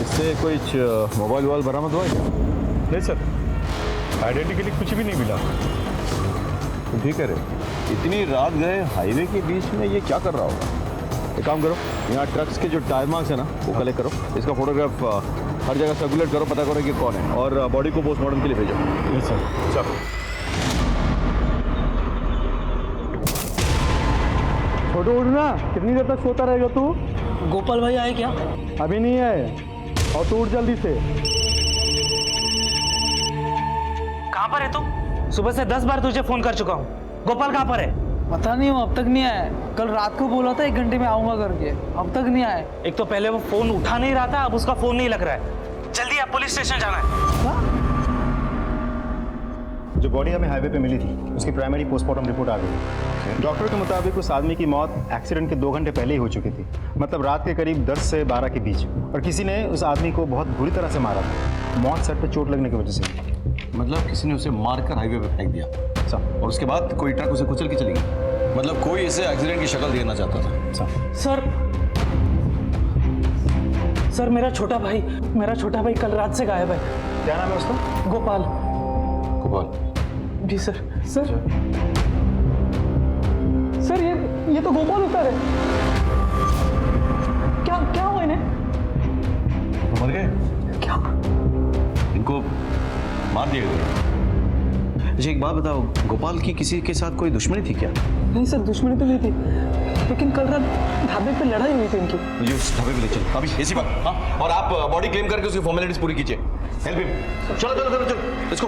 इससे कोई मोबाइल वोबाइल बरामद हुआ है क्या? नहीं सर, आइडेंटिटी के लिए कुछ भी नहीं मिला। तो ठीक है रे, इतनी रात गए हाईवे के बीच में ये क्या कर रहा होगा? एक काम करो, यहाँ ट्रक्स के जो टायर मार्क्स है ना वो कलेक्ट करो, इसका फोटोग्राफ हर जगह सर्कुलेट करो, पता करो कि कौन है, और बॉडी को पोस्टमार्टम के लिए भेजो। Yes sir. चलो। छोटू उठ ना, कितनी देर तक सोता रहेगा तू? गोपाल भाई आए क्या? अभी नहीं आए, और तू उठ जल्दी से। कहाँ पर है तू? सुबह से 10 बार तुझे फोन कर चुका हूँ। गोपाल कहाँ पर है? पता नहीं, वो अब तक नहीं आया। कल रात को बोला था 1 घंटे में आऊंगा करके, अब तक नहीं आया। एक तो पहले वो फोन उठा नहीं रहा था, अब उसका फोन नहीं लग रहा है। जल्दी आप पुलिस स्टेशन जाना है। जो बॉडी हमें हाईवे पे मिली थी उसकी प्राइमरी पोस्टमार्टम रिपोर्ट आ गई। डॉक्टर के मुताबिक उस आदमी की मौत एक्सीडेंट के 2 घंटे पहले ही हो चुकी थी, मतलब रात के करीब 10 से 12 के बीच, और किसी ने उस आदमी को बहुत बुरी तरह से मारा था। मौत सर पे चोट लगने की वजह से। मतलब किसी ने उसे मारकर हाईवे पे फेंक दिया और उसके बाद कोई ट्रक उसे कुचल के चली गई। मतलब कोई इसे एक्सीडेंट की शक्ल देना चाहता था। सर मेरा छोटा भाई कल रात से गायब है। क्या नाम है उसका? गोपाल। गोपाल? जी सर। सर ये तो गोपाल उतर है। क्या हुआ इन्हें? मर गए? क्या? इनको मार दिया गया। अच्छा एक बात बताओ, गोपाल की किसी के साथ कोई दुश्मनी थी क्या? नहीं सर, दुश्मनी तो नहीं थी, लेकिन कल रात ढाबे पे लड़ाई हुई थी इनकी। मुझे उस ढाबे पे ले चल अभी, ऐसी बात। हाँ, और आप बॉडी क्लेम करके उसकी फॉर्मेलिटीज पूरी कीजिए। Help him. चलो इसको।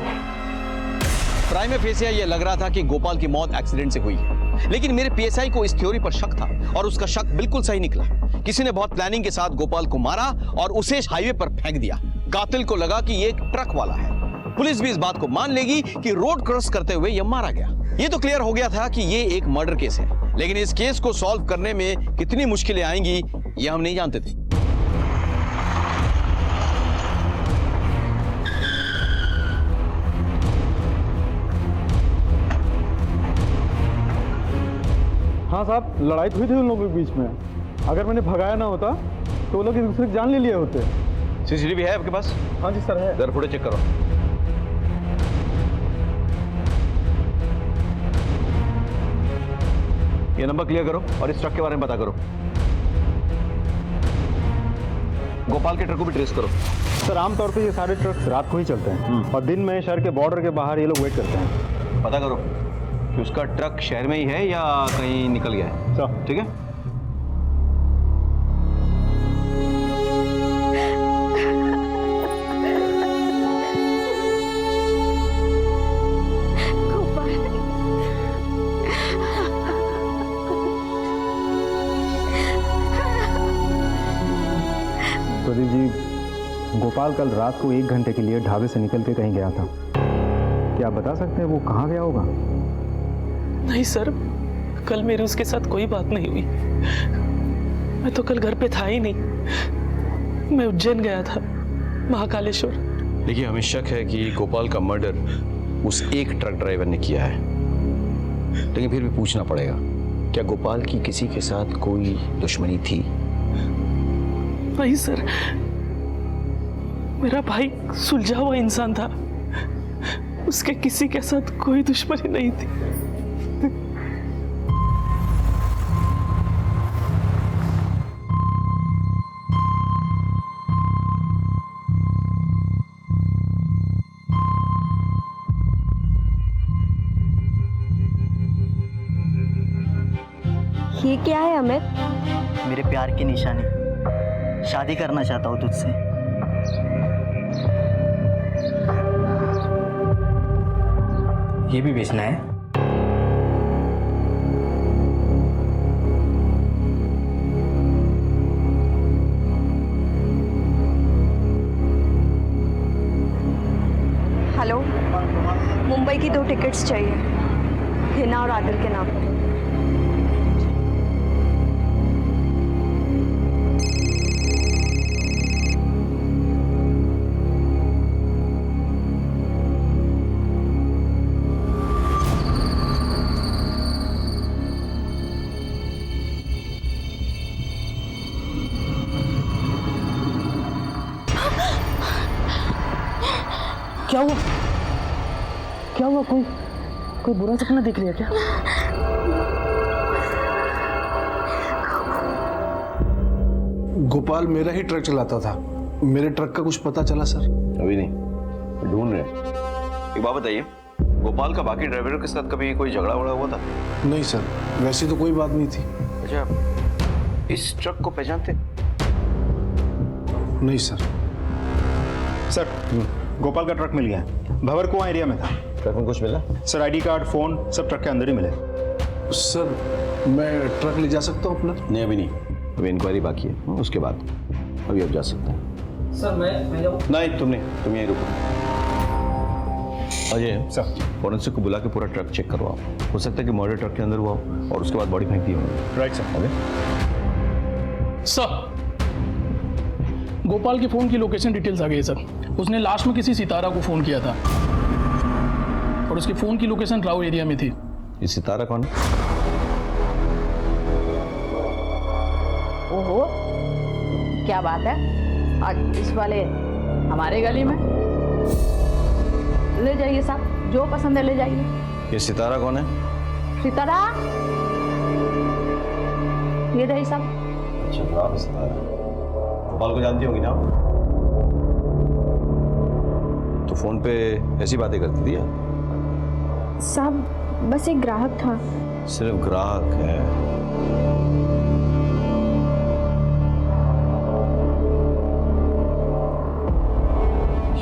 प्राइम फेसिया ये लग रहा था कि गोपाल की मौत एक्सीडेंट से हुई है, लेकिन मेरे पीएसआई को इस थ्योरी पर शक था और उसका शक बिल्कुल सही निकला। किसी ने बहुत प्लानिंग के साथ गोपाल को मारा और उसे हाईवे पर फेंक दिया। कातिल को लगा कि ये एक ट्रक वाला है। पुलिस भी इस बात को मान लेगी कि रोड क्रॉस करते हुए यह मारा गया। ये तो क्लियर हो गया था कि ये एक मर्डर केस है, लेकिन इस केस को सॉल्व करने में कितनी मुश्किलें आएंगी ये हम नहीं जानते थे। हाँ साहब, लड़ाई तो हुई थी उन लोगों के बीच में। अगर मैंने भगाया ना होता तो वो लोग एक दूसरे की जान ले लिए होते। सीसीटीवी है आपके पास? हाँ जी सर है। जरा फुटेज चेक करो। ये नंबर क्लियर करो और इस ट्रक के बारे में पता करो। गोपाल के ट्रक को भी ट्रेस करो। सर आमतौर पे ये सारे ट्रक्स रात को ही चलते हैं और दिन में शहर के बॉर्डर के बाहर ये लोग वेट करते हैं। पता करो कि उसका ट्रक शहर में ही है या कहीं निकल गया है। सर ठीक है। प्रदीप जी, गोपाल कल रात को 1 घंटे के लिए ढाबे से निकल के कहीं गया था। क्या आप बता सकते हैं वो कहाँ गया होगा? नहीं सर, कल मेरी उसके साथ कोई बात नहीं हुई। मैं तो कल घर पे था ही नहीं। मैं उज्जैन गया था, महाकालेश्वर। देखिए हमें शक है कि गोपाल का मर्डर उस एक ट्रक ड्राइवर ने किया है, लेकिन फिर भी पूछना पड़ेगा, क्या गोपाल की किसी के साथ कोई दुश्मनी थी? नहीं सर, मेरा भाई सुलझा हुआ इंसान था, उसके किसी के साथ कोई दुश्मनी नहीं थी। ये क्या है अमित? मेरे प्यार की निशानी, शादी करना चाहता हूँ तुझसे। ये भी बेचना है? हेलो, मुंबई की 2 टिकट्स चाहिए, हिना और आदिल के नाम पर। क्या हुआ? क्या हुआ? कोई बुरा सपना देख लिया क्या? गोपाल मेरा ही ट्रक चलाता था, मेरे ट्रक का कुछ पता चला सर? अभी नहीं, ढूंढ रहे हैं। एक बात बताइए, गोपाल का बाकी ड्राइवरों के साथ कभी कोई झगड़ा वगड़ा हुआ था? नहीं सर, वैसी तो कोई बात नहीं थी। अच्छा, इस ट्रक को पहचानते? नहीं सर। सर गोपाल का ट्रक मिल गया है, भंवर कुआं एरिया में था। ट्रक में कुछ मिला? सर आईडी कार्ड, फोन सब ट्रक के अंदर ही मिले। सर मैं ट्रक ले जा सकता हूँ अपना? नहीं, अभी नहीं, अभी इंक्वायरी बाकी है, उसके बाद अभी आप जा सकते हैं। सर मैं जाऊँ? नहीं, तुम यहीं रुको। अजय सर, फॉरेंसिक को बुला के पूरा ट्रक चेक करवाओ। हो सकता है कि मर्डर ट्रक के अंदर हुआ हो और उसके बाद बॉडी फेंक दी होगी। Right sir. सर, गोपाल के फोन की लोकेशन डिटेल्स आ गई सर। उसने लास्ट में किसी सितारा को फोन किया था और उसके फोन की लोकेशन राव एरिया में थी। ये सितारा कौन है? ओहो, क्या बात है, आज इस वाले हमारे गली में। ले जाइए साहब, जो पसंद है ले जाइए। ये सितारा कौन है? सितारा, ये रही साहब। अच्छा, आप सितारा गोपाल को जानती होगी ना? तो फोन पे ऐसी बातें करती थी? साहब बस एक ग्राहक था। सिर्फ ग्राहक है?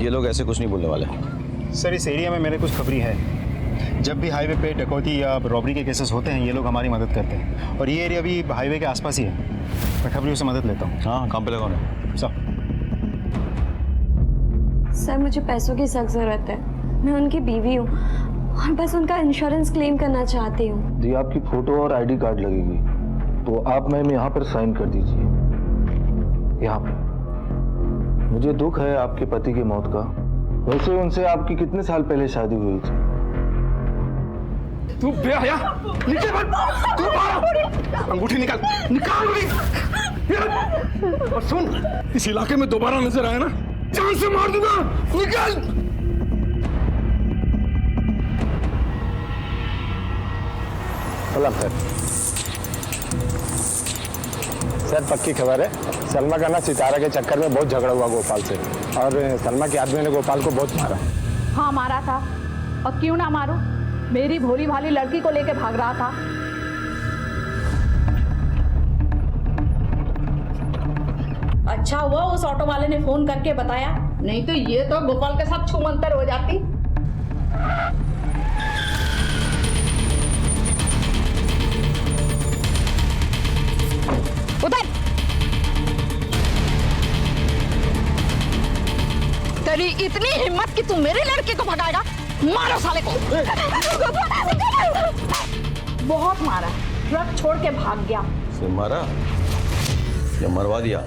ये लोग ऐसे कुछ नहीं बोलने वाले। सर इस एरिया में मेरे कुछ खबरी है। जब भी हाईवे पे डकैती या रॉबरी के केसेस होते हैं, ये लोग हमारी मदद करते हैं, और ये एरिया भी हाईवे के आसपास ही है। मैं खबरियों से मदद लेता हूँ। हाँ, काम पे लगा है सर। सर मुझे पैसों की सख्त ज़रूरत है। मैं उनकी बीवी हूँ और बस उनका इंश्योरेंस क्लेम करना चाहती हूँ। जी, आपकी फोटो और आईडी कार्ड लगेगी, तो आप मैम यहाँ पर साइन कर दीजिए, यहाँ पे। मुझे दुख है आपके पति की मौत का। वैसे उनसे आपकी कितने साल पहले शादी हुई थी? तू बेहया, नीचे मत, तू मारो, अंगूठी निकाल अंगूठी। और सुन, इस इलाके में दोबारा नजर आया ना, जान से मार दूंगा, निकाल। सर पक्की खबर है, सलमा का ना सितारा के चक्कर में बहुत झगड़ा हुआ गोपाल से, और सलमा के आदमी ने गोपाल को बहुत मारा। हाँ मारा था, और क्यों ना मारूं, मेरी भोली भाली लड़की को लेके भाग रहा था। अच्छा हुआ उस ऑटो वाले ने फोन करके बताया, नहीं तो ये तो गोपाल के साथ छूमंतर हो जाती। उधर तेरी इतनी हिम्मत कि तू मेरे लड़के को भगाएगा? मारो साले को। बहुत मारा, ट्रक छोड़ के भाग गया। से मारा या मरवा दिया?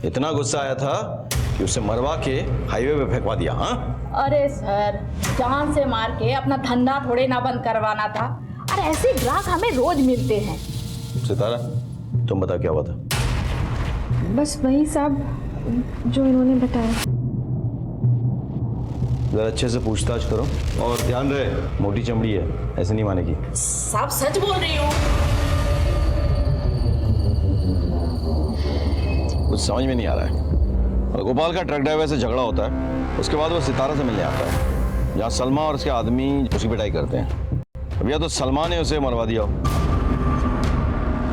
इतना गुस्सा आया था कि उसे मरवा के हाईवे पे फेंकवा दिया? हाँ, अरे सर, जान से मार के अपना धंधा थोड़े ना बंद करवाना था। अरे ऐसे ग्राहक हमें रोज मिलते हैं। सितारा तुम बता क्या हुआ था? बस वही साहब जो इन्होंने बताया। जरा अच्छे से पूछताछ करो और ध्यान रहे, मोटी चमड़ी है, ऐसे नहीं मानेगी। साहब सच बोल रही हूँ। कुछ समझ में नहीं आ रहा है। और गोपाल का ट्रक ड्राइवर से झगड़ा होता है, उसके बाद वो सितारा से मिलने आता है, जहाँ सलमा और उसके आदमी उसकी पिटाई करते हैं। अब या तो सलमा ने उसे मरवा दिया हो,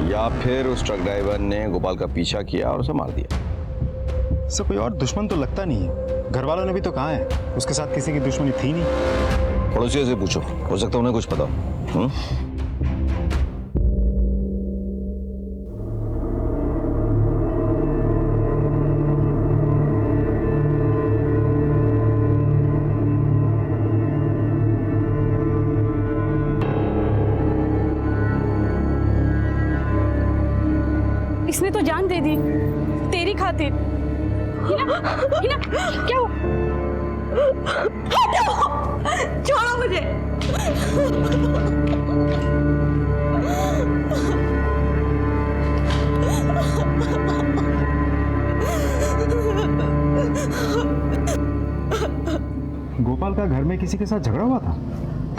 या फिर उस ट्रक ड्राइवर ने गोपाल का पीछा किया और उसे मार दिया। सर कोई और दुश्मन तो लगता नहीं है। घर वालों ने भी तो कहा है उसके साथ किसी की दुश्मनी थी नहीं। पड़ोसियों से पूछो, हो सकता है उन्हें कुछ पता हो। इसने तो जान दे दी तेरी खातिर। हिना, हिना, क्या हुआ? छोड़ो मुझे। गोपाल का घर में किसी के साथ झगड़ा हुआ था?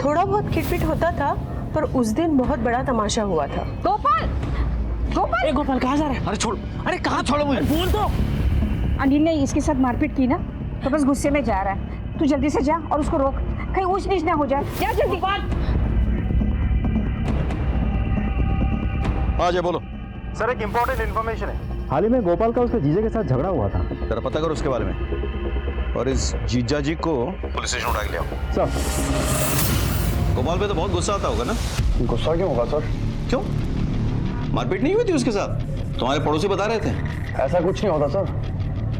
थोड़ा बहुत खिटपिट होता था, पर उस दिन बहुत बड़ा तमाशा हुआ था। गोपाल, गोपाल, गोपाल कहाँ जा रहा है? अरे छोड़, अरे कहाँ छोड़ो मुझे? बोल तो। अनिल ने इसके साथ मारपीट की ना, तो बस गुस्से में जा रहा है। तू जल्दी से जा और उसको रोक, कहीं ऊंच नीच ना हो जाए। जा जल्दी। हाँ जी बोलो। सर एक इम्पोर्टेंट इन्फॉर्मेशन है। हाल ही में गोपाल का उसके जीजे के साथ झगड़ा हुआ था। जरा पता करो उसके बारे में, और इस जीजा जी को पुलिस स्टेशन उठा के ले आओ। सर गोपाल पे तो बहुत गुस्सा आता होगा ना? गुस्सा क्यों होगा सर? क्यों? मारपीट नहीं हुई थी उसके साथ? तुम्हारे पड़ोसी बता रहे थे। ऐसा कुछ नहीं होता सर,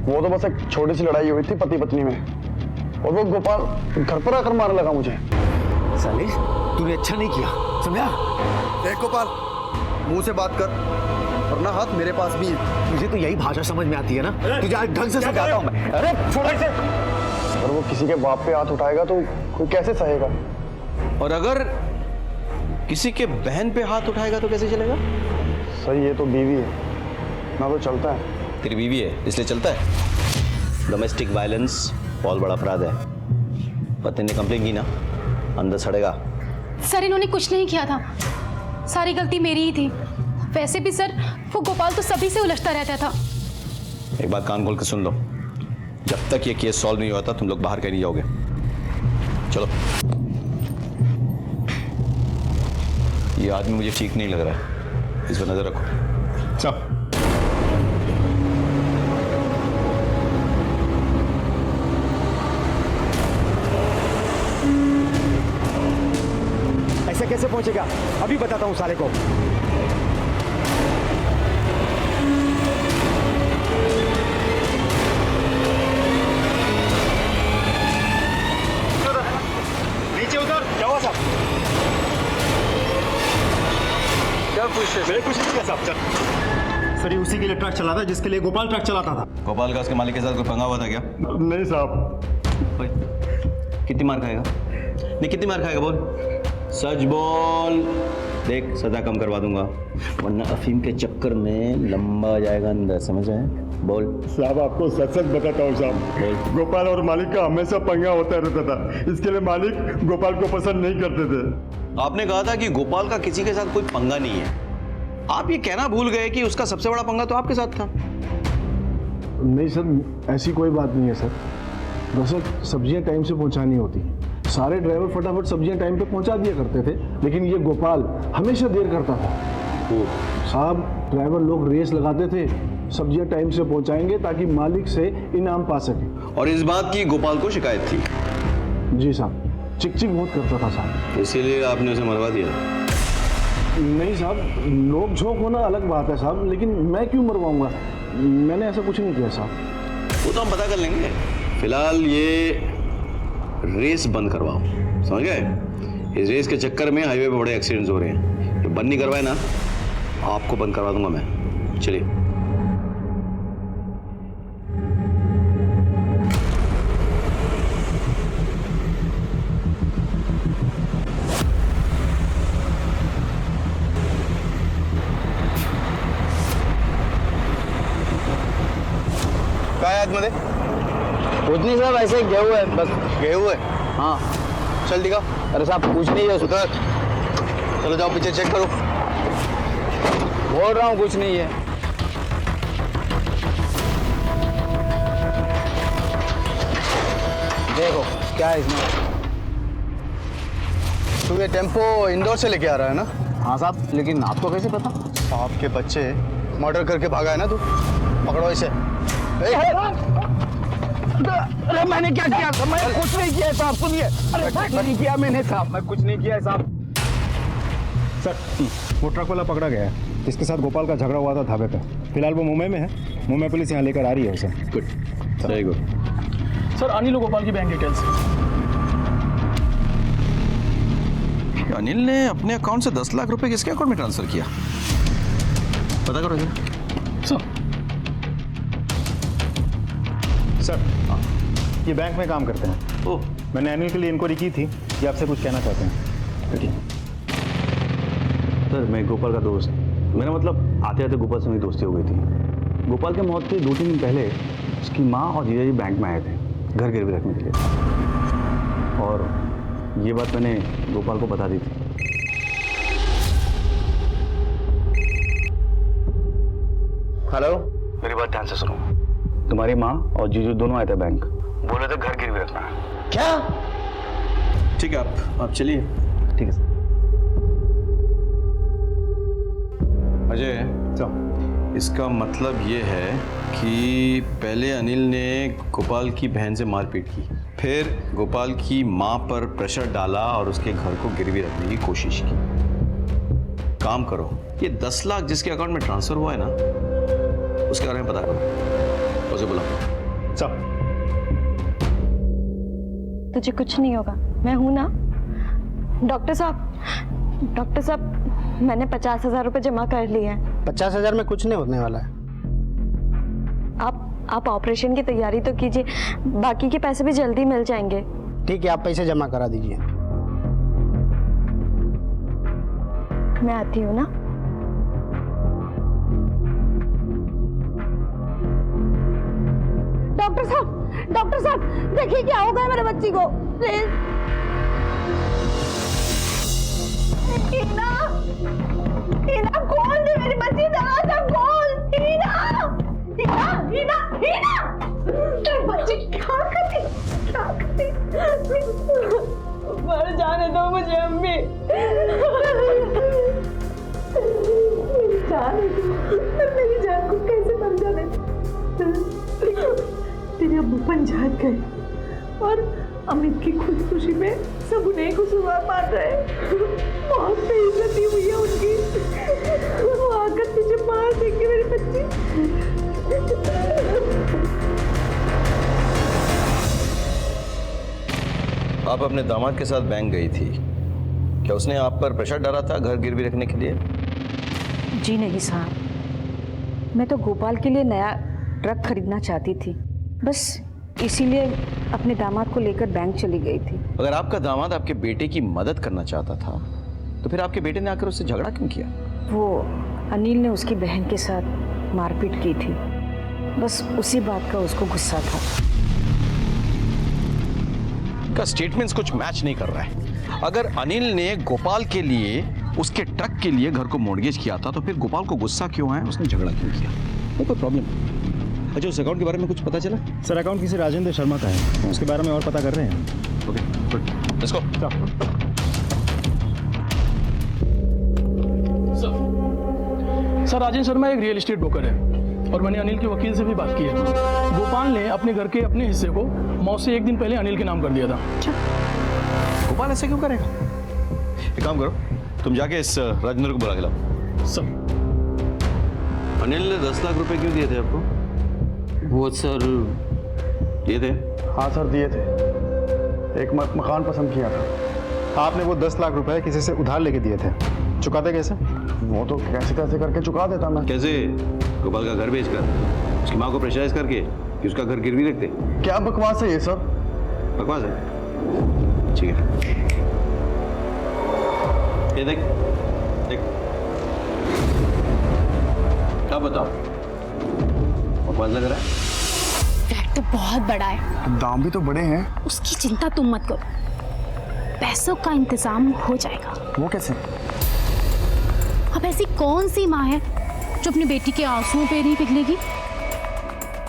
वो तो बस एक छोटी सी लड़ाई हुई थी पति पत्नी में, और वो गोपाल घर पर आकर मारने लगा मुझे। साले तूने अच्छा नहीं किया, समझा? देख गोपाल, मुंह से बात कर, वरना हाथ मेरे पास भी है। तुझे तो यही भाषा समझ में आती है ना? तुझे आज ढंग से समझाता हूं मैं। अरे छोड़ इसे। अगर वो किसी के बाप पे हाथ उठाएगा तो कोई कैसे सहेगा? और अगर किसी के बहन पे हाथ उठाएगा तो कैसे चलेगा? सही, ये तो बीवी है ना, तो चलता है। तेरी बीवी है इसलिए चलता है? डोमेस्टिक वायलेंस बहुत बड़ा अपराध है। पति ने कंप्लेन की ना, अंदर सड़ेगा। सर इन्होंने कुछ नहीं किया था, सारी गलती मेरी ही थी। वैसे भी सर वो गोपाल तो सभी से उलझता रहता था। एक बात कान खोल के सुन लो, जब तक ये केस सॉल्व नहीं होता तुम लोग बाहर कहीं नहीं जाओगे। चलो। ये आदमी मुझे ठीक नहीं लग रहा है, इस पर नजर रखो। चल। ऐसे कैसे पहुंचेगा? अभी बताता हूँ साले को। नीचे उतर। क्या हुआ साहब? क्या पूछते? मैंने कुछ नहीं किया साहब। चल। सर ये उसी के लिए ट्रक चलाता है जिसके लिए गोपाल ट्रक चलाता था। गोपाल का उसके मालिक के साथ कोई पंगा हुआ था क्या? नहीं साहब। कितनी मार खाएगा? नहीं कितनी मार खाएगा बोल, सच बोल। देख सजा कम करवा दूंगा, वरना अफीम के चक्कर में लंबा आ जाएगा अंदर, समझ आए? बोल। साहब आपको सच सच बताता हूँ साहब, गोपाल और मालिक का हमेशा पंगा होता रहता था, इसके लिए मालिक गोपाल को पसंद नहीं करते थे। आपने कहा था कि गोपाल का किसी के साथ कोई पंगा नहीं है। आप ये कहना भूल गए कि उसका सबसे बड़ा पंगा तो आपके साथ था। नहीं सर, ऐसी कोई बात नहीं है सर। दरअसल सब्जियां टाइम से पहुंचानी होती, सारे ड्राइवर फटाफट सब्जियां टाइम पे पहुंचा दिया करते थे, लेकिन ये गोपाल हमेशा देर करता था। साहब ड्राइवर लोग रेस लगाते थे, सब्जियां टाइम से पहुंचाएंगे ताकि मालिक से इनाम पा सके। और इस बात की गोपाल को शिकायत थी? जी साहब, चिक चिक बहुत करता था साहब। इसीलिए आपने उसे मरवा दिया? नहीं साहब, नोक झोंक होना अलग बात है साहब, लेकिन मैं क्यों मरवाऊंगा? मैंने ऐसा कुछ नहीं किया साहब। वो तो हम पता कर लेंगे, फिलहाल ये रेस बंद करवाओ, समझ गए? इस रेस के चक्कर में हाईवे पे बड़े एक्सीडेंट्स हो रहे हैं, ये बंद नहीं करवाए ना, आपको बंद करवा दूंगा मैं। चलिए। काय आतमध्ये? कुछ नहीं साहब, ऐसे गए हुए हैं बस। गए हुए? हाँ। चल दिखा। अरे साहब कुछ नहीं है। उतर। चलो जाओ पीछे चेक करो। बोल रहा हूँ कुछ नहीं है। देखो क्या है इसमें। तू ये टेम्पो इंदौर से लेके आ रहा है ना? हाँ साहब, लेकिन आपको कैसे पता? साहब के बच्चे मर्डर करके भागा है ना तू, पकड़ो इसे। अरे मैंने क्या किया? मैं कुछ नहीं किया साहब, सुनिए। अरे कुछ नहीं किया मैंने साहब, मैं कुछ नहीं किया साहब। सर वो ट्रक वाला पकड़ा गया है, जिसके साथ गोपाल का झगड़ा हुआ था ढाबे पे। फिलहाल वो मुंबई में है, मुंबई पुलिस यहाँ लेकर आ रही है उसे। Good, very good. Sir Anil और गोपाल की बैंक डिटेल्स। अनिल ने अपने अकाउंट से 10 लाख रुपए किसके अकाउंट में ट्रांसफर किया? पता करो जरा। सर ये बैंक में काम करते हैं। ओह, मैंने अनिल के लिए इंक्वायरी की थी, ये आपसे कुछ कहना चाहते हैं। सर मैं गोपाल का दोस्त, मेरा मतलब आते आते गोपाल से मेरी दोस्ती हो गई थी। गोपाल के मौत के 2-3 दिन पहले उसकी माँ और जीजा जी बैंक में आए थे घर गिरवी रखने के लिए। और ये बात मैंने गोपाल को बता दी थी। हेलो, मेरी बात ध्यान से सुनो। तुम्हारी माँ और जीजू दोनों आए थे बैंक, बोले थे घर गिरवी रखना। क्या? ठीक है, आप चलिए। ठीक है सर। अजय, इसका मतलब ये है कि पहले अनिल ने गोपाल की बहन से मारपीट की, फिर गोपाल की माँ पर प्रेशर डाला और उसके घर को गिरवी रखने की कोशिश की। काम करो, ये 10 लाख जिसके अकाउंट में ट्रांसफर हुआ है ना, उसके बारे में पता करो, उसे बुलाओ। सब तुझे कुछ नहीं होगा, मैं हूं ना। डॉक्टर साहब, मैंने 50,000 रुपए जमा कर लिए हैं। 50,000 में कुछ नहीं होने वाला है। आप ऑपरेशन की तैयारी तो कीजिए, बाकी के पैसे भी जल्दी मिल जाएंगे। ठीक है, आप पैसे जमा करा दीजिए। मैं आती हूँ ना। डॉक्टर साहब देखिए क्या हो गया मेरे बच्ची को, प्लीज। हीना खोल दे मेरी बच्ची, दरवाजा खोल। हीना बच्ची क्या करती मर जाने दो मुझे अम्मी। मेरी जान को कैसे मर जाने दो? तेरे अब्बू पंचायत गए और अमित की खुशी में सब उन्हें खुशुआर मार रहे। बहुत बेइज्जती हुई है उनकी। वो आकर तुझे मार देंगे मेरी बच्ची। आप अपने दामाद के साथ बैंक गई थी, क्या उसने आप पर प्रेशर डाला था घर गिरवी रखने के लिए? जी नहीं साहब, मैं तो गोपाल के लिए नया ट्रक खरीदना चाहती थी, बस इसीलिए अपने दामाद को लेकर बैंक चली गई थी। अगर आपका दामाद आपके बेटे की मदद करना चाहता था तो फिर आपके बेटे ने आकर उससे झगड़ा क्यों किया? वो अनिल ने उसकी बहन के साथ मारपीट की थी, बस उसी बात का उसको गुस्सा था। का स्टेटमेंट्स कुछ मैच नहीं कर रहा है। अगर अनिल ने गोपाल के लिए उसके ट्रक के लिए घर को मॉर्गेज किया था तो फिर गोपाल को गुस्सा क्यों है, उसने झगड़ा क्यों किया? वो कोई प्रॉब्लम? अच्छा, उस अकाउंट के बारे में कुछ पता चला? सर, अकाउंट किसी राजेंद्र शर्मा का है, उसके बारे में और पता कर रहे हैं। Okay, good, let's go. Sir, Rajendra Sharma एक रियल एस्टेट ब्रोकर है और मैंने अनिल के वकील से भी बात की है। गोपाल ने अपने घर के अपने हिस्से को मौत से 1 दिन पहले अनिल के नाम कर दिया था। गोपाल ऐसे क्यों करेगा? एक काम करो, तुम जाके इस राजेंद्र को बुला के लाओ। सर, अनिल ने 10 लाख रुपए क्यों दिए थे आपको? वो सर दिए थे? हाँ सर, दिए थे। एक मकान पसंद किया था। आपने वो 10 लाख रुपए किसी से उधार लेके दिए थे, चुकाते कैसे? वो तो कैसे कैसे करके चुका देता मैं। कैसे? गोपाल का घर बेचकर, उसकी माँ को प्रेशराइज करके कि उसका घर गिरवी रखते? क्या बकवास है ये सब? बकवास है? ठीक है, ये देख देख, क्या बताओ, बकवास लग रहा है? फ्लैट तो बहुत बड़ा है, दाम भी तो बड़े हैं। उसकी चिंता तुम मत करो, पैसों का इंतजाम हो जाएगा। वो कैसे? अब ऐसी कौन सी माँ है जो अपनी बेटी के आंसुओं पे नहीं पिघलेगी?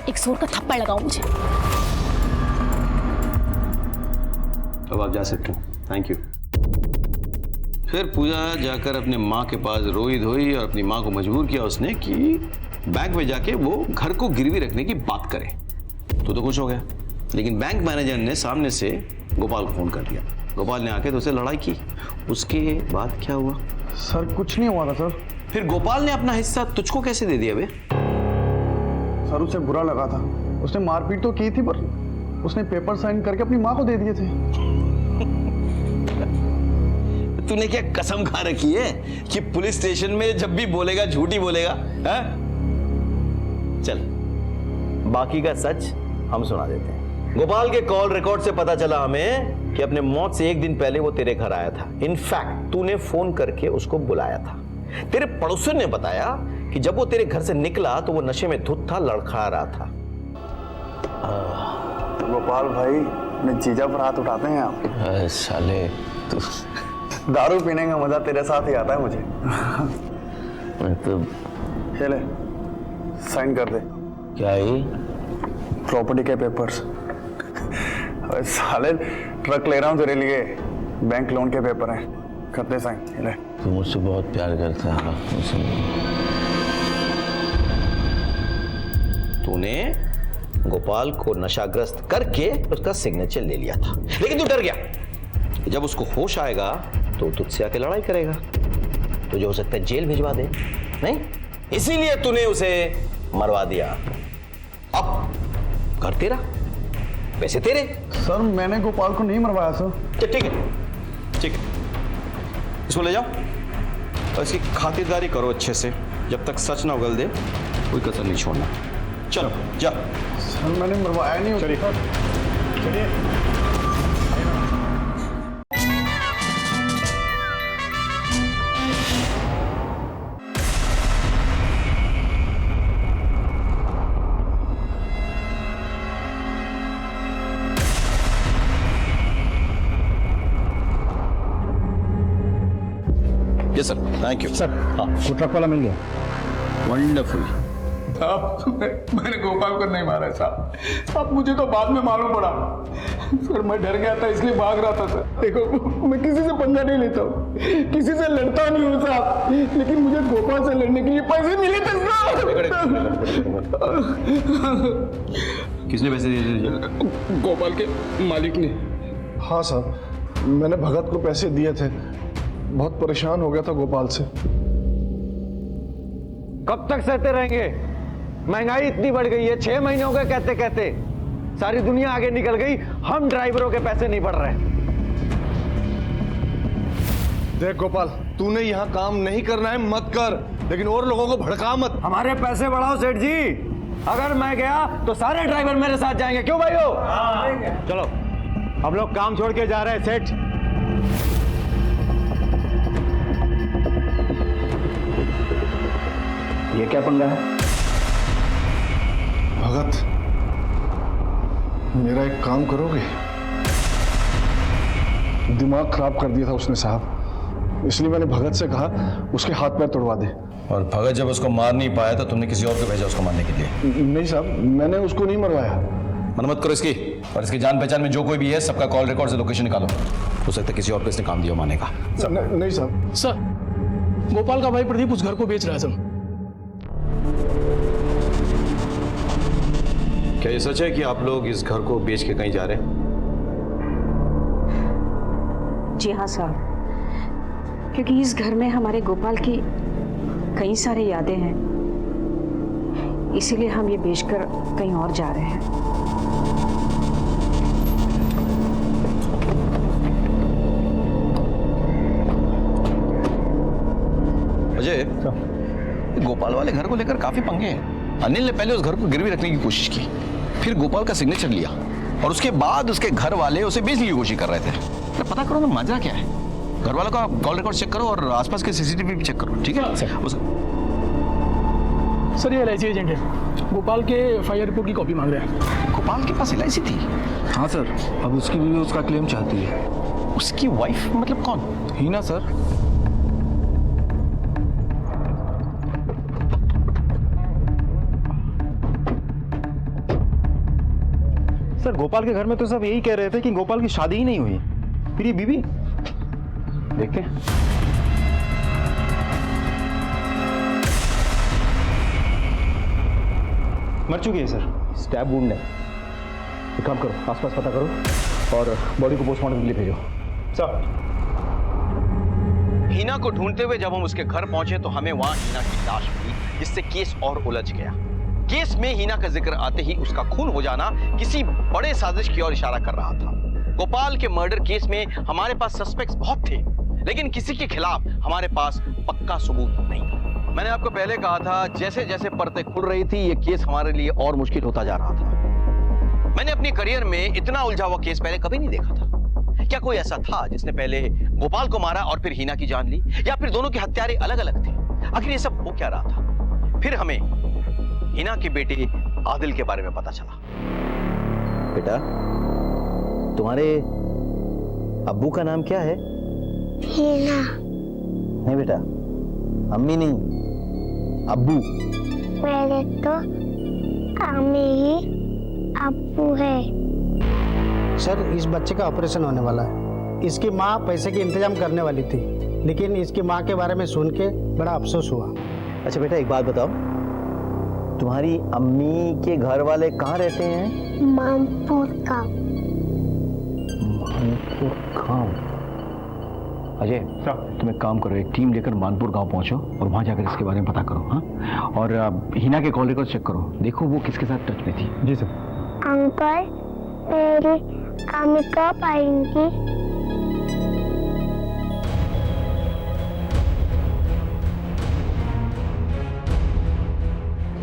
एक जोर का थप्पड़ लगाओ मुझे। अब आप जा सकते हो, थैंक यू। फिर पूजा जाकर अपने माँ के पास रोई धोई और अपनी माँ को मजबूर किया उसने कि बैंक में जाके वो घर को गिरवी रखने की बात करे। तो खुश हो गया, लेकिन बैंक मैनेजर ने सामने से गोपाल को फोन कर दिया। गोपाल ने आके तो उससे लड़ाई की। उसके बाद क्या हुआ? सर, कुछ नहीं हुआ था सर। फिर गोपाल ने अपना हिस्सा तुझको कैसे दे दिया बे? सर, उसे बुरा लगा था, उसने मारपीट तो की थी पर उसने पेपर साइन करके अपनी माँ को दे दिए थे। तूने क्या कसम खा रखी है कि पुलिस स्टेशन में जब भी बोलेगा झूठ ही बोलेगा? है? चल, बाकी का सच हम सुना देते हैं। गोपाल के कॉल रिकॉर्ड से पता चला हमें कि अपने मौत से 1 दिन पहले वो तेरे घर आया था। इनफैक्ट तूने फोन करके उसको बुलाया था। तेरे पड़ोसियों ने बताया कि जब वो तेरे घर से निकला तो वो नशे में धुत था, लड़खड़ा रहा था। गोपाल भाई, अपने जीजा पर हाथ उठाते हैं आप? साले तू दारू पीने का मजा तेरे साथ ही आता है मुझे। तो ये ले, साइन कर दे। क्या ये? प्रॉपर्टी के पेपर्स। अरे साले ट्रक ले रहा हूँ तेरे लिए, बैंक लोन के पेपर हैं, करते साइन। ये ले। तू मुझसे बहुत प्यार करता है। तूने गोपाल को नशाग्रस्त करके उसका सिग्नेचर ले लिया था, लेकिन तू डर गया। जब उसको होश आएगा तो तुझसे आके लड़ाई करेगा, तुझे हो सकता है जेल भिजवा दे। नहीं, इसीलिए तूने उसे मरवा दिया। अब घर तेरा, पैसे तेरे। सर मैंने गोपाल को नहीं मरवाया सर। ठीक है, ठीक है, इसको ले जाओ और इसकी खातिरदारी करो अच्छे से। जब तक सच ना उगल दे कोई कसर नहीं छोड़ना। चलो जा। सर मैंने मरवाया नहीं। चलिए चलिए। Yes sir, thank you sir. हाँ, वो ट्रक वाला मिल गया। वंडरफुल। साहब मैंने गोपाल को नहीं मारा साहब। अब मुझे तो बाद में मालूम पड़ा सर, मैं डर गया था इसलिए भाग रहा था सर। देखो मैं किसी से पंगा नहीं लेता हूँ, किसी से लड़ता नहीं हूँ साहब, लेकिन मुझे गोपाल से लड़ने के लिए पैसे मिले थे साहब। किसने पैसे दिए? गोपाल के मालिक ने। हाँ साहब, मैंने भगत को पैसे दिए थे, बहुत परेशान हो गया था गोपाल से। कब तक सहते रहेंगे? महंगाई इतनी बढ़ गई है, 6 महीने हो गए कहते कहते। सारी दुनिया आगे निकल गई, हम ड्राइवरों के पैसे नहीं बढ़ रहे। देख गोपाल, तूने यहाँ काम नहीं करना है मत कर, लेकिन और लोगों को भड़का मत। हमारे पैसे बढ़ाओ सेठ जी। अगर मैं गया तो सारे ड्राइवर मेरे साथ जाएंगे, क्यों भाइयों? चलो हम लोग काम छोड़ के जा रहे हैं सेठ। ये क्या पंगा है? भगत, मेरा एक काम करोगे? दिमाग खराब कर दिया था उसने साहब, इसलिए मैंने भगत से कहा उसके हाथ पैर तोड़वा दे। और भगत जब उसको मार नहीं पाया तो तुमने किसी और को भेजा उसको मारने के लिए? नहीं साहब, मैंने उसको नहीं मरवाया। मन मत करो इसकी। और इसकी जान पहचान में जो कोई भी है सबका कॉल रिकॉर्ड से लोकेशन निकालो। हो सकता है किसी और को इसने काम दिया मारने का। नहीं साहब। सर, गोपाल का भाई प्रदीप उस घर को बेच रहा है सर। क्या ये सच है कि आप लोग इस घर को बेच के कहीं जा रहे हैं? जी हाँ साहब, क्योंकि इस घर में हमारे गोपाल की कई सारी यादें हैं, इसीलिए हम ये बेचकर कहीं और जा रहे हैं। अजय, गोपाल वाले घर को लेकर काफी पंगे हैं। अनिल ने पहले उस घर को गिरवी रखने की कोशिश की, फिर गोपाल का सिग्नेचर लिया और उसके बाद उसके घर वाले उसे बेचने की कोशिश कर रहे थे। तो पता करो ना मजा क्या है। घर वालों का कॉल रिकॉर्ड चेक करो और आसपास के सीसीटीवी भी चेक करो, ठीक है? सर ये LIC एजेंट है, गोपाल के FIR रिपोर्ट की कॉपी मांग रहे हैं। गोपाल के पास LIC थी? हाँ सर, अब उसकी बीवी उसका क्लेम चाहती है। उसकी वाइफ मतलब कौन? हीना सर। सर गोपाल के घर में तो सब यही कह रहे थे कि गोपाल की शादी ही नहीं हुई, फिर ये बीवी देखते हैं। मर चुकी है सर, स्टैब वुंड है। एक काम करो, आसपास पता करो और बॉडी को पोस्टमार्टम के लिए भेजो। सर। हीना को ढूंढते हुए जब हम उसके घर पहुंचे तो हमें वहां हीना की लाश मिली, जिससे केस और उलझ गया। केस में हीना का जिक्र आते ही उसका खून हो जाना किसी बड़े साजिश की ओर इशारा कर रहा था। गोपाल के मर्डर केस में हमारे पास सस्पेक्ट्स बहुत थे, लेकिन किसी के खिलाफ हमारे पास पक्का सबूत नहीं था। मैंने आपको पहले कहा था, जैसे जैसे परतें खुल रही थी ये केस हमारे लिए और मुश्किल होता जा रहा था। मैंने अपनी करियर में इतना उलझा हुआ केस पहले कभी नहीं देखा था। क्या कोई ऐसा था जिसने पहले गोपाल को मारा और फिर हीना की जान ली, या फिर दोनों के हत्यारे अलग अलग थे? आखिर ये सब हो क्या रहा था? फिर हमें हीना के बेटे आदिल के बारे में पता चला। बेटा, तुम्हारे अब्बू का नाम क्या है? हीना। नहीं बेटा, अम्मी नहीं, अब्बू। मेरे तो अम्मी ही अब्बू है। सर, इस बच्चे का ऑपरेशन होने वाला है। इसकी माँ पैसे के इंतजाम करने वाली थी, लेकिन इसकी माँ के बारे में सुन के बड़ा अफसोस हुआ। अच्छा बेटा, एक बात बताओ, तुम्हारी अम्मी के घर वाले कहाँ रहते हैं? मानपुर गाँव। मानपुर गाँव। अजय, तुम एक काम करो, एक टीम लेकर मानपुर गांव पहुंचो और वहां जाकर इसके बारे में पता करो। हाँ, और हिना के कॉल रिकॉर्ड चेक करो, देखो वो किसके साथ टच में थी। जी सर। अंकल, मेरी अम्मी कब आएंगी?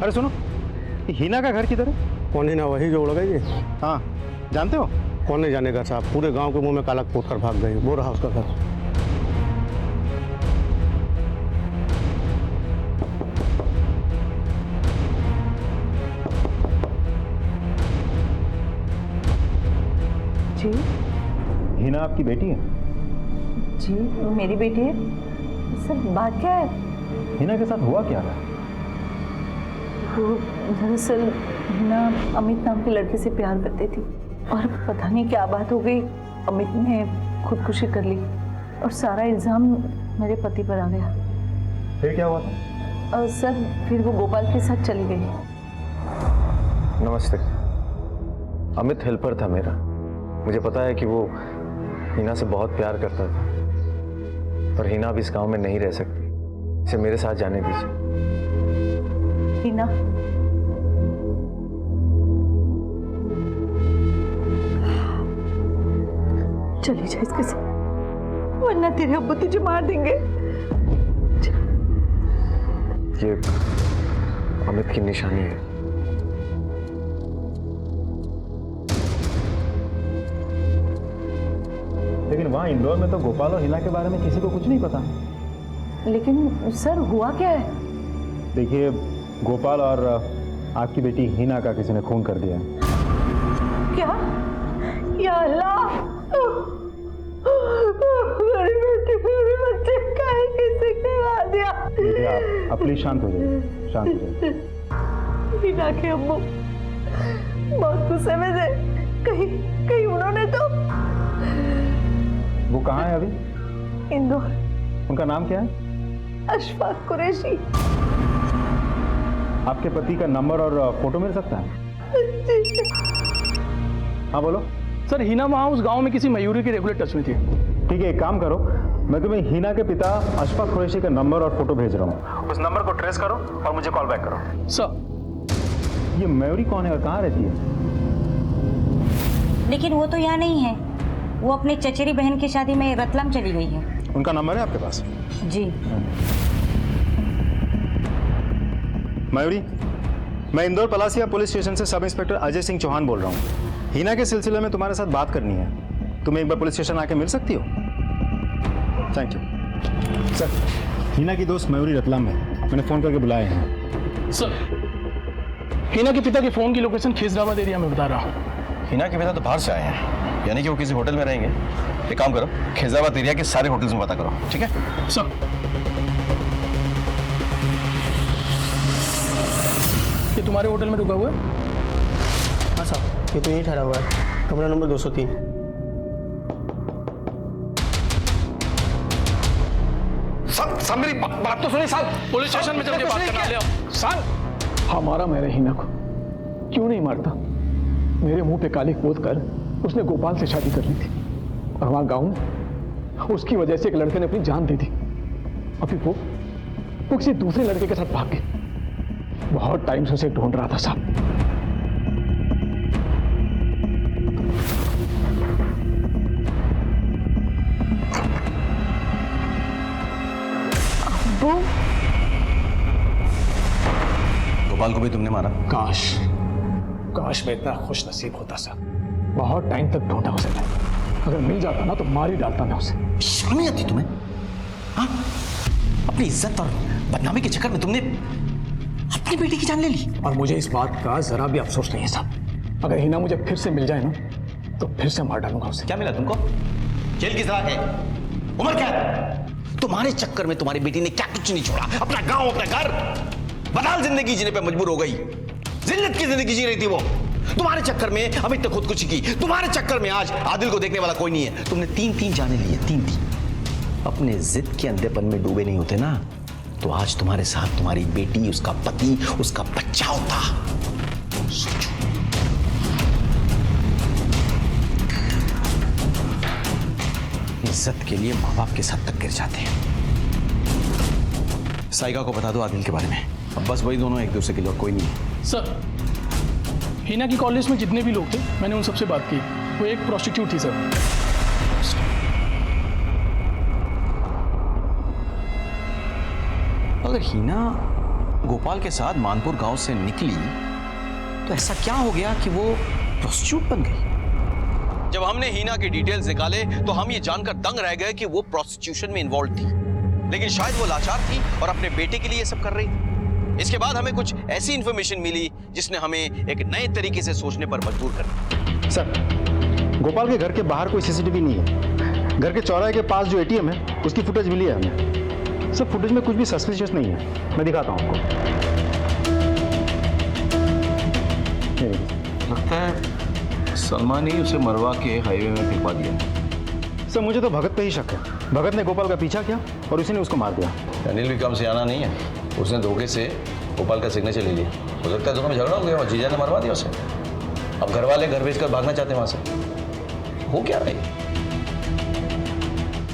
अरे सुनो, हिना का घर किधर है? कौन हिना? वही जो उड़ गई है। हाँ, जानते हो? कौन नहीं जानेगा साहब, पूरे गांव के मुंह में काला पोत कर भाग गई। वो रहा उसका घर। जी हिना आपकी बेटी है? जी, वो मेरी बेटी है। सर, बात क्या है? हिना के साथ हुआ क्या रहा? वो दरअसल हिना अमित नाम के लड़के से प्यार करती थी और पता नहीं क्या बात हो गई, अमित ने खुदकुशी कर ली और सारा इल्जाम मेरे पति पर आ गया। फिर क्या हुआ था? सर, फिर वो गोपाल के साथ चली गई। नमस्ते। अमित हेल्पर था मेरा। मुझे पता है कि वो हिना से बहुत प्यार करता था, पर हिना अब इस गांव में नहीं रह सकती। इसे मेरे साथ जाने दीजिए। हिना, चली जा इसके साथ, वरना तेरे अब्बू तुझे मार देंगे। ये अमित की निशानी है। लेकिन वहाँ इंदौर में तो गोपाल और हिना के बारे में किसी को कुछ नहीं पता। लेकिन सर, हुआ क्या है? देखिए, गोपाल और आपकी बेटी हिना का किसी ने खून कर दिया है। क्या? या अल्लाह! मेरी बेटी, मेरे बच्चे का किसी ने मार दिया। देखिए, आप प्लीज शांत हो जाइए, शांत हो जाइए। हिना के अम्मू बहुत गुस्से में थे। कहीं उन्होंने तो। वो कहाँ है अभी? इंदौर। उनका नाम क्या है? अशफाक कुरैशी। आपके पति का नंबर और फोटो मिल सकता है? हाँ बोलो। सर, हिना वहाँ उस गांव में किसी मयूरी के रेगुलर टच में थी। ठीक है, एक काम करो, मैं तुम्हें हिना के पिता अशफाक कुरैशी का नंबर और फोटो भेज रहा हूँ। उस नंबर को ट्रेस करो और मुझे कॉल बैक करो। सर। ये मयूरी कौन है और कहाँ रहती है? लेकिन वो तो यहाँ नहीं है, वो अपने चचेरी बहन की शादी में रतलाम चली गई है। उनका नंबर है आपके पास? जी। मयूरी, मैं इंदौर पलासिया पुलिस स्टेशन से सब इंस्पेक्टर अजय सिंह चौहान बोल रहा हूँ। हिना के सिलसिले में तुम्हारे साथ बात करनी है। तुम्हें एक बार पुलिस स्टेशन आके मिल सकती हो? Thank you. सर, हिना की दोस्त मयूरी रतलाम में, मैंने फ़ोन करके बुलाया है। सर, हिना के पिता के फ़ोन की लोकेशन खिजराबाद एरिया में बता रहा हूँ। हिना के पिता तो बाहर से आए हैं, यानी कि वो किसी होटल में रहेंगे। एक काम करो, खिजराबाद एरिया के सारे होटल्स में पता करो, ठीक है? सर। ये तुम्हारे होटल में रुका हुआ है? हाँ साहब, ये तो यहीं ठहरा हुआ है, कमरा नंबर 203। साहब, मेरी बात तो सुनिए साहब। पुलिस स्टेशन में चल के बात करना ले आओ। साहब, हमारा मेरे हिना को क्यों नहीं मारता? मेरे मुंह पे काली पोत कर उसने गोपाल से शादी कर ली थी और वहां गांव में उसकी वजह से एक लड़के ने अपनी जान दी थी। अभी वो किसी दूसरे लड़के के साथ भाग गई। बहुत टाइम से उसे ढूंढ रहा था साहब। गोपाल को भी तुमने मारा? काश मैं इतना खुश नसीब होता सर। बहुत टाइम तक ढूंढा उसे मैं। अगर मिल जाता ना तो मार ही डालता मैं उसे। शर्म नहीं आती तुम्हें? हाँ? अपनी इज्जत और बदनामी के चक्कर में तुमने अपनी बेटी की जान ले ली। और मुझे इस बात का जरा भी अफसोस नहीं है साहब। अगर हिना मुझे फिर से मिल जाए ना तो फिर से मार डालूंगा उसे। क्या मिला तुमको? जेल की सलाह है, उम्र कैद। तुम्हारे चक्कर में तुम्हारी बेटी ने क्या कुछ नहीं छोड़ा, अपना गांव, अपना घर, बदहाल जिंदगी जीने पे मजबूर हो गई। जिल्लत की जिंदगी जी रही थी वो। तुम्हारे चक्कर में अमित ने खुदकुशी की, तुम्हारे चक्कर में आज आदिल को देखने वाला कोई नहीं है। तुमने 3-3 जाने लिए, 3-3। अपने जिद के अंधेपन में डूबे नहीं होते ना, तो आज तुम्हारे साथ तुम्हारी बेटी, उसका पति, उसका बच्चा होता। सोचो। इज्जत के लिए माँ बाप के साथ तक गिर जाते हैं। साइका को बता दो आदिल के बारे में। अब बस वही दोनों एक दूसरे के लिए, कोई नहीं है। सर, हिना की कॉलेज में जितने भी लोग थे, मैंने उन सबसे बात की। वो एक प्रोस्टिट्यूट थी सर। अगर हिना गोपाल के साथ मानपुर गांव से निकली तो ऐसा क्या हो गया कि वो प्रोस्टिट्यूट बन गई? जब हमने हिना की डिटेल्स निकाले तो हम ये जानकर दंग रह गए कि वो प्रोस्टिट्यूशन में इन्वॉल्व थी, लेकिन शायद वो लाचार थी और अपने बेटे के लिए ये सब कर रही थी। इसके बाद हमें कुछ ऐसी इंफॉर्मेशन मिली जिसने हमें एक नए तरीके से सोचने पर मजबूर कर दिया। सर, गोपाल के घर के बाहर कोई सीसीटीवी नहीं है। घर के चौराहे के पास जो एटीएम है उसकी फुटेज मिली है हमें। सर, फुटेज में कुछ भी सस्पिशियस नहीं है। मैं दिखाता हूँ आपको। लगता है सलमान ही उसे मरवा के हाईवे में फेंकवा दिया। सर, मुझे तो भगत पे ही शक है। भगत ने गोपाल का पीछा किया और उसी ने उसको मार दिया। अनिल भी कम से आना नहीं है, उसने धोखे से गोपाल का सिग्नेचर ले लिया। हो सकता है दोनों में झगड़ा हो गया और जीजा ने मरवा दिया उसे। अब घर वाले घर बेचकर भागना चाहते हैं वहां से। हो क्या रहा है?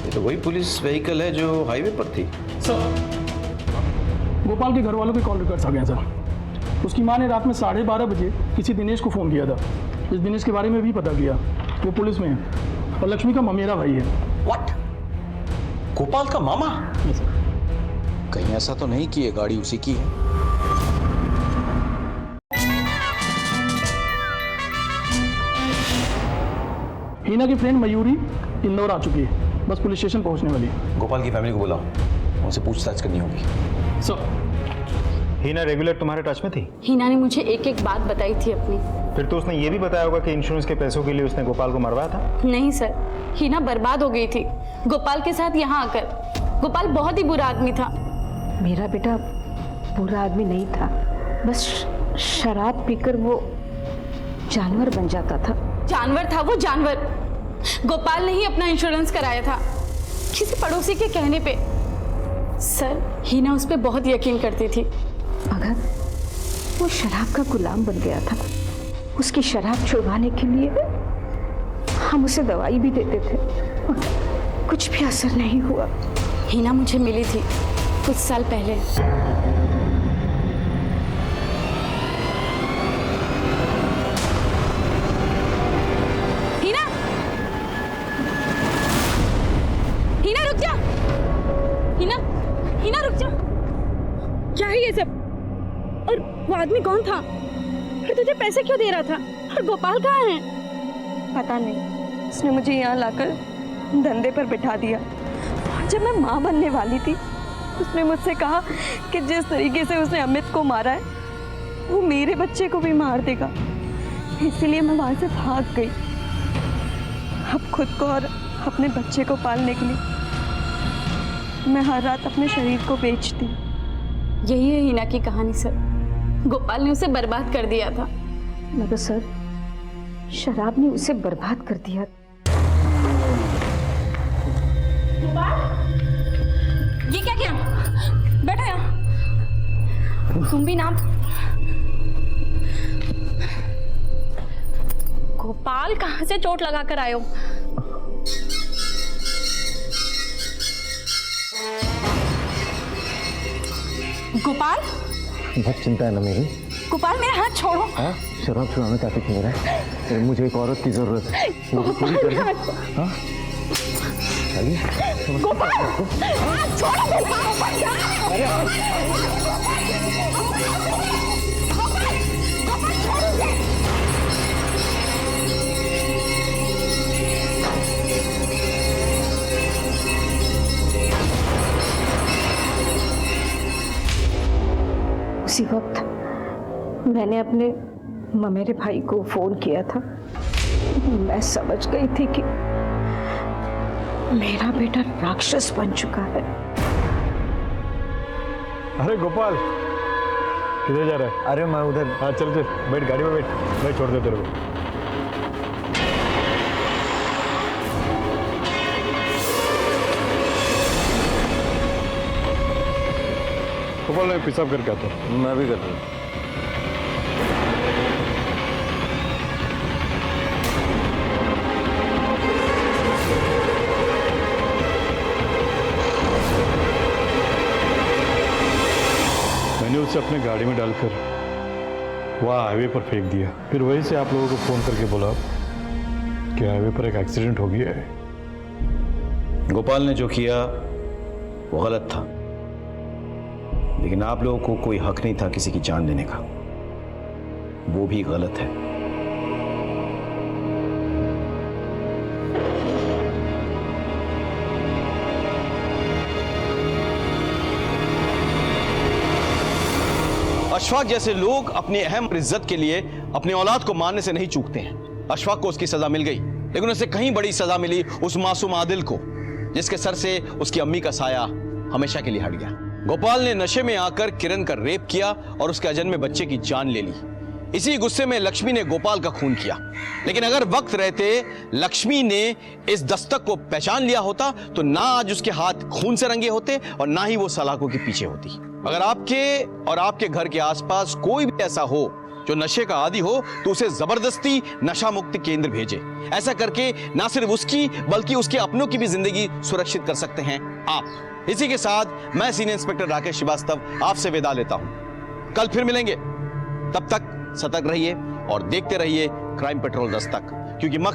ये तो वही पुलिस व्हीकल है जो हाईवे पर थी। सर, गोपाल के घर वालों के कॉल रिकॉर्ड्स आ गए सर। उसकी माँ ने रात में 12:30 बजे किसी दिनेश को फ़ोन किया था। इस दिनेश के बारे में भी पता किया, वो पुलिस में है और लक्ष्मी का ममेरा भाई है। व्हाट? गोपाल का मामा? कहीं ऐसा तो नहीं कि ये गाड़ी उसी की है? हिना की फ्रेंड मयूरी इंदौर आ चुकी है, बस पुलिस स्टेशन पहुंचने वाली है। गोपाल की फैमिली को बुलाओ, उनसे पूछताछ करनी होगी। सर, हिना रेगुलर तुम्हारे टच में थी? हिना ने मुझे एक एक बात बताई थी अपनी। फिर तो उसने ये भी बताया होगा कि इंश्योरेंस के पैसों के लिए उसने गोपाल को मरवाया था? नहीं सर, हिना बर्बाद हो गई थी गोपाल के साथ यहाँ आकर। गोपाल बहुत ही बुरा आदमी था। मेरा बेटा बुरा आदमी नहीं था, बस शराब पीकर वो जानवर बन जाता था। जानवर था वो, जानवर। गोपाल ने ही अपना इंश्योरेंस कराया था किसी पड़ोसी के कहने पे। सर, हिना उस पर बहुत यकीन करती थी। मगर वो शराब का गुलाम बन गया था। उसकी शराब छुड़वाने के लिए हम उसे दवाई भी देते थे, कुछ भी असर नहीं हुआ। हिना मुझे मिली थी कुछ साल पहले। हिना, हिना रुक जा। हिना, हिना रुक जा। क्या है ये सब? और वो आदमी कौन था? फिर तुझे पैसे क्यों दे रहा था? और गोपाल कहाँ है? पता नहीं, उसने मुझे यहाँ लाकर धंधे पर बिठा दिया। जब मैं माँ बनने वाली थी, उसने मुझसे कहा कि जिस तरीके से उसने अमित को मारा है, वो मेरे बच्चे को भी मार देगा। इसलिए मैं वहाँ से भाग गई। अब खुद को और अपने बच्चे को पालने के लिए मैं हर रात अपने शरीर को बेचती। यही है हिना की कहानी सर। गोपाल ने उसे बर्बाद कर दिया था। मगर सर, शराब ने उसे बर्बाद कर दिया। ये क्या किया? बैठो यहाँ। तुम भी नाम। गोपाल कहाँ से चोट लगा कर आए हो? गोपाल, बहुत चिंता है ना मेरी। गोपाल मेरा हाथ छोड़ो। हाँ? शराब छुड़ाने का कुछ नहीं रहा है। मुझे एक औरत की जरूरत है। वो पूरी कर दे। हाँ? चलिए। गोपाल, हाथ छोड़ो मेरा। अरे उसी वक्त मैंने अपने ममेरे भाई को फोन किया था मैं समझ गई थी कि मेरा बेटा राक्षस बन चुका है। अरे गोपाल, किधर जा रहा है? अरे मैं उधर। हाँ चल चल, बैठ गाड़ी में बैठ, मैं छोड़ दे तेरे को। गोपाल, मैं पेशाब करके आता हूँ। मैं भी कर रहा हूँ। मैंने उसे अपने गाड़ी में डालकर वहाँ हाईवे पर फेंक दिया। फिर वहीं से आप लोगों को फोन करके बोला कि हाईवे पर एक एक्सीडेंट हो गया है। गोपाल ने जो किया वो गलत था, लेकिन आप लोगों को कोई हक नहीं था किसी की जान लेने का। वो भी गलत है। अशफाक जैसे लोग अपनी अहम इज्जत के लिए अपनी औलाद को मारने से नहीं चूकते हैं। अशफाक को उसकी सजा मिल गई, लेकिन उसे कहीं बड़ी सजा मिली उस मासूम आदिल को, जिसके सर से उसकी अम्मी का साया हमेशा के लिए हट गया। गोपाल ने नशे में आकर किरण का रेप किया और उसके अजन्मे बच्चे की जान ले ली। इसी गुस्से में लक्ष्मी ने गोपाल का खून किया, लेकिन अगर वक्त रहते लक्ष्मी ने इस दस्तक को पहचान लिया होता तो ना आज उसके हाथ खून से रंगे होते और ना ही वो सलाखों के पीछे होती। अगर आपके और आपके घर के आसपास कोई भी ऐसा हो जो नशे का आदी हो तो उसे जबरदस्ती नशा मुक्ति केंद्र भेजे। ऐसा करके ना सिर्फ उसकी बल्कि उसके अपनों की भी जिंदगी सुरक्षित कर सकते हैं आप। इसी के साथ मैं सीनियर इंस्पेक्टर राकेश श्रीवास्तव आपसे विदा लेता हूं। कल फिर मिलेंगे, तब तक सतर्क रहिए और देखते रहिए क्राइम पेट्रोल दस्तक, क्योंकि